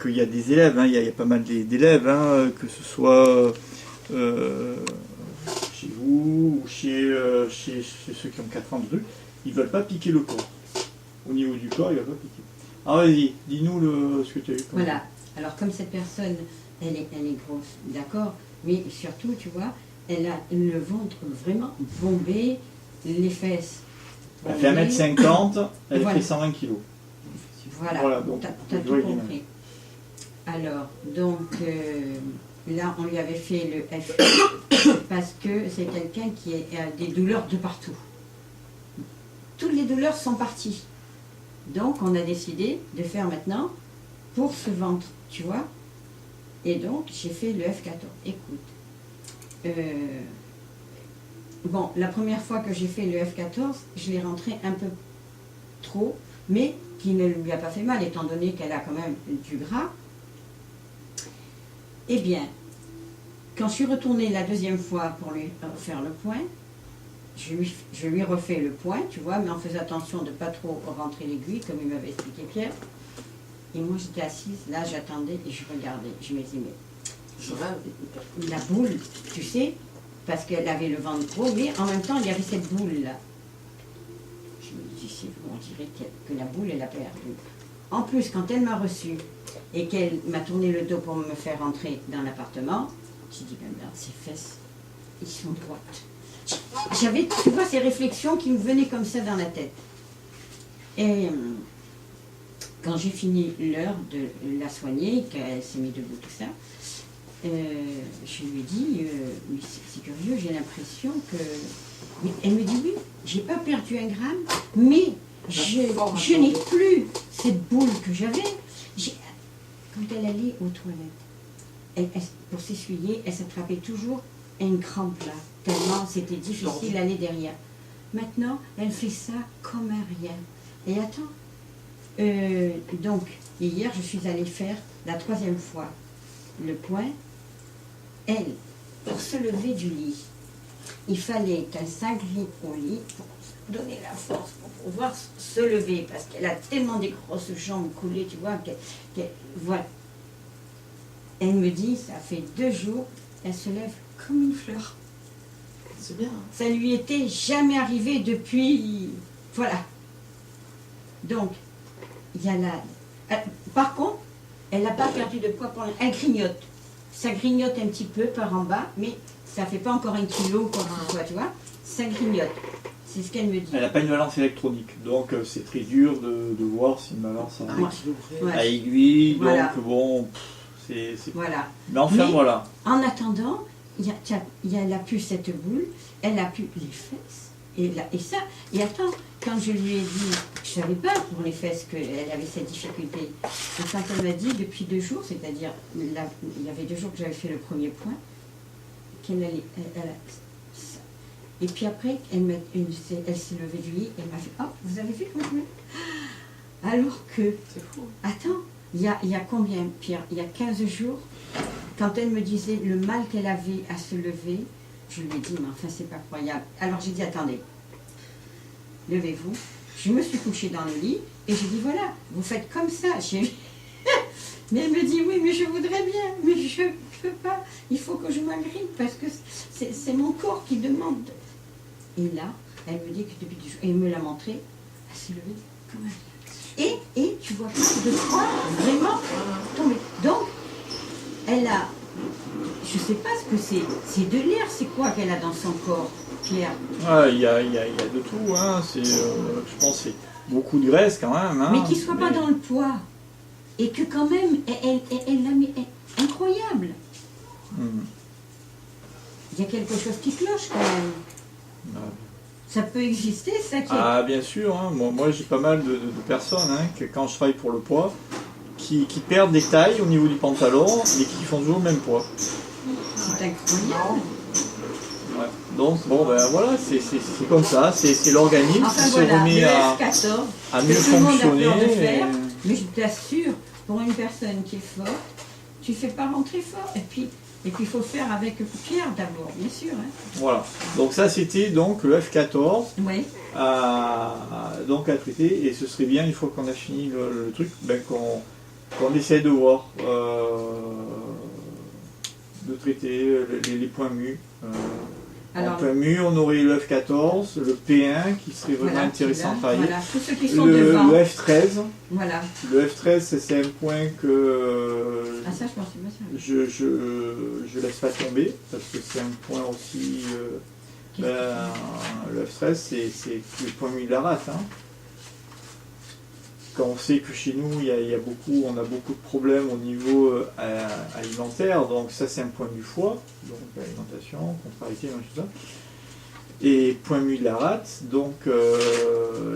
qu'il y a des élèves, hein, il y a pas mal d'élèves, hein, que ce soit chez vous ou chez ceux qui ont 4 ans de trucs, ils ne veulent pas piquer le corps. Au niveau du corps, ils ne veulent pas piquer. Alors vas-y, dis-nous ce que tu as eu. Voilà. Alors comme cette personne, elle est grosse, d'accord, mais surtout, tu vois, elle a le ventre vraiment bombé, les fesses. Elle fait 1m50, elle voilà. fait 120 kg. Voilà, donc t'as tout compris. Alors, donc, là, on lui avait fait le F parce que c'est quelqu'un qui a des douleurs de partout. Toutes les douleurs sont parties. Donc, on a décidé de faire maintenant pour ce ventre, tu vois. Et donc, j'ai fait le F14. Écoute, bon, la première fois que j'ai fait le F14, je l'ai rentré un peu trop, mais qui ne lui a pas fait mal, étant donné qu'elle a quand même du gras. Eh bien, quand je suis retournée la deuxième fois pour lui faire le point, je lui refais le point, tu vois, mais en faisant attention de ne pas trop rentrer l'aiguille, comme il m'avait expliqué Pierre. Et moi, j'étais assise, là, j'attendais et je regardais. Je me disais, mais la boule, tu sais, parce qu'elle avait le ventre gros, mais en même temps, il y avait cette boule-là. Je me dis, c'est bon, on dirait que la boule, elle a perdu. En plus, quand elle m'a reçue et qu'elle m'a tourné le dos pour me faire entrer dans l'appartement, j'ai dit, ben merde, ses fesses, ils sont droites. J'avais, tu vois, ces réflexions qui me venaient comme ça dans la tête. Et quand j'ai fini l'heure de la soigner, qu'elle s'est mise debout, tout ça, je lui ai dit, c'est curieux, j'ai l'impression que... Mais elle me dit, oui, j'ai pas perdu un gramme, mais je n'ai plus cette boule que j'avais. Quand elle allait aux toilettes, pour s'essuyer, elle s'attrapait toujours une crampe là, tellement c'était difficile d'aller derrière. Maintenant, elle fait ça comme un rien. Et attends, donc, hier, je suis allée faire la 3e fois le point. Elle, pour se lever du lit, il fallait qu'elle s'incline au lit pour donner la force, pour pouvoir se lever, parce qu'elle a tellement des grosses jambes coulées, tu vois, voilà. Elle me dit, ça fait 2 jours, elle se lève comme une fleur. C'est bien. Ça lui était jamais arrivé depuis... Voilà. Donc, il y a la... Par contre, elle n'a pas perdu de poids pour elle grignote. Ça grignote un petit peu par en bas, mais ça ne fait pas encore 1 kilo, quoi que ce soit, tu vois. Ça grignote. C'est ce qu'elle me dit. Elle n'a pas une balance électronique, donc c'est très dur de voir si une balance à aiguille, voilà. Donc bon, c'est... Voilà. Mais enfin, voilà. En attendant, elle a pu cette boule, elle a pu les fesses, et ça. Et attends, quand je lui ai dit, je ne savais pas pour les fesses qu'elle avait cette difficulté. Et quand elle m'a dit, depuis 2 jours, c'est-à-dire, il y avait 2 jours que j'avais fait le premier point, qu'elle allait... Et puis après, elle s'est levée du lit, elle m'a fait « Oh, vous avez vu comment je me... » Alors que... C'est fou. Attends, il y a combien, Pierre? Il y a 15 jours, quand elle me disait le mal qu'elle avait à se lever, je lui ai dit « Mais enfin, c'est pas croyable. » Alors j'ai dit « Attendez, levez-vous. » Je me suis couchée dans le lit et j'ai dit « Voilà, vous faites comme ça. » Mais elle me dit « Oui, mais je voudrais bien, mais je ne peux pas. Il faut que je m'agrippe parce que c'est mon corps qui demande. » Et là, elle me dit que depuis 10 jours, et elle me l'a montré, elle s'est levée comme un... Et tu vois pas de quoi vraiment tomber. Donc, elle a, je sais pas ce que c'est de l'air, c'est quoi qu'elle a dans son corps, Pierre? Il y a de tout, hein. Je pense que c'est beaucoup de graisse quand même. Hein. Mais qu'il soit pas dans le poids. Et que quand même, elle l'a mis incroyable. Il y a quelque chose qui cloche quand même. Ça peut exister, ça qui est... Ah, bien sûr, hein. Moi j'ai pas mal de personnes, hein, que quand je travaille pour le poids, qui perdent des tailles au niveau du pantalon, mais qui font toujours le même poids. C'est incroyable. Ouais. Donc, bon, ben voilà, c'est comme ça, c'est l'organisme Enfin, qui voilà, se remet à mieux fonctionner. Mais je t'assure, pour une personne qui est forte, tu ne fais pas rentrer fort. Et puis il faut faire avec Pierre d'abord, bien sûr. Hein. Voilà. Donc ça c'était donc le F14 oui. Donc à traiter. Et ce serait bien, une fois qu'on a fini le truc, ben, qu'on essaie de voir, de traiter les points mus. En point mu, on aurait le F14, le P1 qui serait vraiment intéressant à travailler. Voilà, tous ceux qui sont devant. Le F13. Voilà. Le F13, c'est un point que Ah ça, je pensais pas ça. je laisse pas tomber parce que c'est un point aussi. Le F13, c'est le point mu de la rate. Hein. Quand on sait que chez nous, on a beaucoup de problèmes au niveau alimentaire, donc ça c'est un point du foie, donc alimentation, contrariété, tout ça. Et point mu de la rate, donc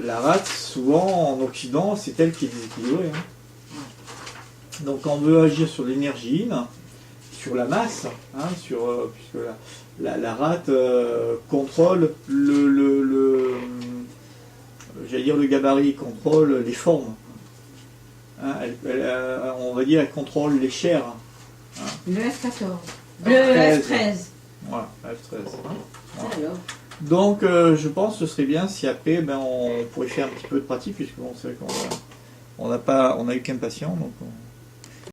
la rate, souvent en Occident, c'est elle qui est déséquilibrée. Hein. Donc on veut agir sur l'énergie, sur la masse, hein, puisque la rate contrôle j'allais dire le gabarit, contrôle les formes. Hein, on va dire elle contrôle les chairs. Hein. Le F14. Le F13. Voilà, F13. Hein. Voilà. Alors. Donc je pense que ce serait bien si après on pourrait faire un petit peu de pratique, puisque bon, c'est vrai qu'on n'a eu qu'un patient. Donc